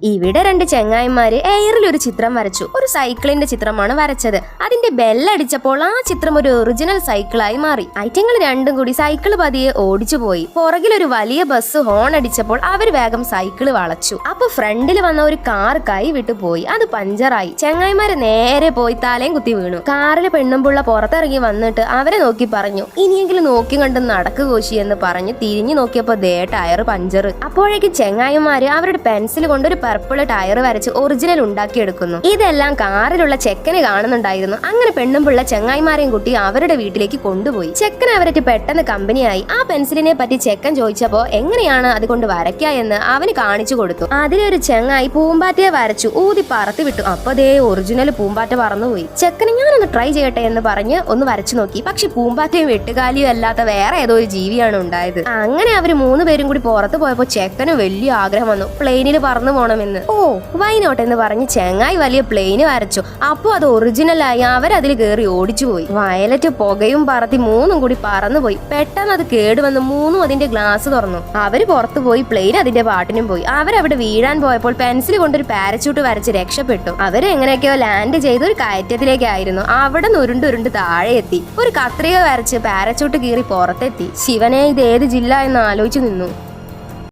ഇവിടെ രണ്ട് ചെങ്ങായിമാര് എയറിൽ ഒരു ചിത്രം വരച്ചു. ഒരു സൈക്കിളിന്റെ ചിത്രമാണ് വരച്ചത്. അതിന്റെ ബെല്ലടിച്ചപ്പോൾ ആ ചിത്രം ഒരു ഒറിജിനൽ സൈക്കിളായി മാറി. ഐറ്റങ്ങൾ രണ്ടും കൂടി സൈക്കിൾ പതിയെ ഓടിച്ചു പോയി. പുറകിൽ ഒരു വലിയ ബസ് ഹോൺ അടിച്ചപ്പോൾ അവർ വേഗം സൈക്കിള് വളച്ചു. അപ്പൊ ഫ്രണ്ടിൽ വന്ന ഒരു കാർ കൈ വിട്ടു പോയി. അത് പഞ്ചറായി. ചെങ്ങായിമാര് നേരെ പോയി തലയും കുത്തി വീണു. കാറിലെ പെണ്ണുമ്പുള്ള പുറത്തിറങ്ങി വന്നിട്ട് അവരെ നോക്കി പറഞ്ഞു, ഇനിയെങ്കിലും നോക്കി കണ്ട് നടക്ക് കോശി എന്ന് പറഞ്ഞ് തിരിഞ്ഞു നോക്കിയപ്പോ ദേ ടയർ പഞ്ചർ. അപ്പോഴേക്കും ചെങ്ങായിമാര് അവരുടെ പെൻസിൽ കൊണ്ടൊരു പർപ്പിൾ ടയർ വരച്ച് ഒറിജിനൽ ഉണ്ടാക്കിയെടുക്കുന്നു. ഇതെല്ലാം കാറിലുള്ള ചെക്കന് കാണുന്നുണ്ടായിരുന്നു. അങ്ങനെ പെണ്ണുമ്പുള്ള ചെങ്ങായിമാരെയും കുട്ടി അവരുടെ വീട്ടിലേക്ക് കൊണ്ടുപോയി. ചെക്കൻ അവരറ്റ് പെട്ടെന്ന് കമ്പനിയായി. ആ പെൻസിലിനെ പറ്റി ചെക്കൻ ചോദിച്ചപ്പോ എങ്ങനെയാണ് അതുകൊണ്ട് വരയ്ക്ക എന്ന് അവന് കാണിച്ചു കൊടുത്തു. അതിലൊരു ചെങ്ങായി പൂമ്പാറ്റയെ വരച്ചു ഊതി പറത്തി വിട്ടു. അപ്പൊ ദേ ഒറിജിനൽ പൂമ്പാറ്റ പറന്നുപോയി. ചെക്കന് ഞാനൊന്ന് ട്രൈ ചെയ്യട്ടെ എന്ന് പറഞ്ഞ് ഒന്ന് വരച്ചു നോക്കി. പക്ഷെ പൂമ്പാറ്റയും വെട്ടുകാലിയും അല്ലാത്ത വേറെ ഏതോ ഒരു ജീവിയാണ് ഉണ്ടായത്. അങ്ങനെ അവര് മൂന്ന് പേരും കൂടി പുറത്തു പോയപ്പോ ചെക്കന് വലിയ ആഗ്രഹം വന്നു പ്ലെയിനിൽ പറന്നു പോകണമെന്ന്. ഓ വൈനോട്ട് എന്ന് പറഞ്ഞ് ചെങ്ങായി വലിയ പ്ലെയിന് വരച്ചു. അപ്പൊ അത് ഒറിജിനലായി. അവരതിൽ കയറി ഓടിച്ചു പോയി. വയലറ്റ് പുകയും പറത്തി മൂന്നും കൂടി പറന്നുപോയി. പെട്ടെന്ന് അത് കേടുവന്ന് മൂന്നും അതിന്റെ ഗ്ലാസ് തുറന്നു. അവര് പുറത്തു പോയി. പ്ലെയിൻ അതിന്റെ പാട്ടിനും പോയി. അവരവിടെ വീഴാൻ പോയപ്പോൾ പെൻസിൽ കൊണ്ടൊരു പാരച്യൂട്ട് വരച്ച് രക്ഷപ്പെട്ടു. അവര് എങ്ങനെയൊക്കെയോ ലാൻഡ് ചെയ്ത് ഒരു കയറ്റത്തിലേക്കായിരുന്നു. അവിടെ ഉരുണ്ടുരുണ്ട് താഴെ എത്തി. ഒരു കത്രിക വരച്ച് പാരച്യൂട്ട് കീറി പുറത്തെത്തി. ശിവനെ ഇത് ഏത് ജില്ല എന്ന് ആലോചിച്ചു നിന്നു.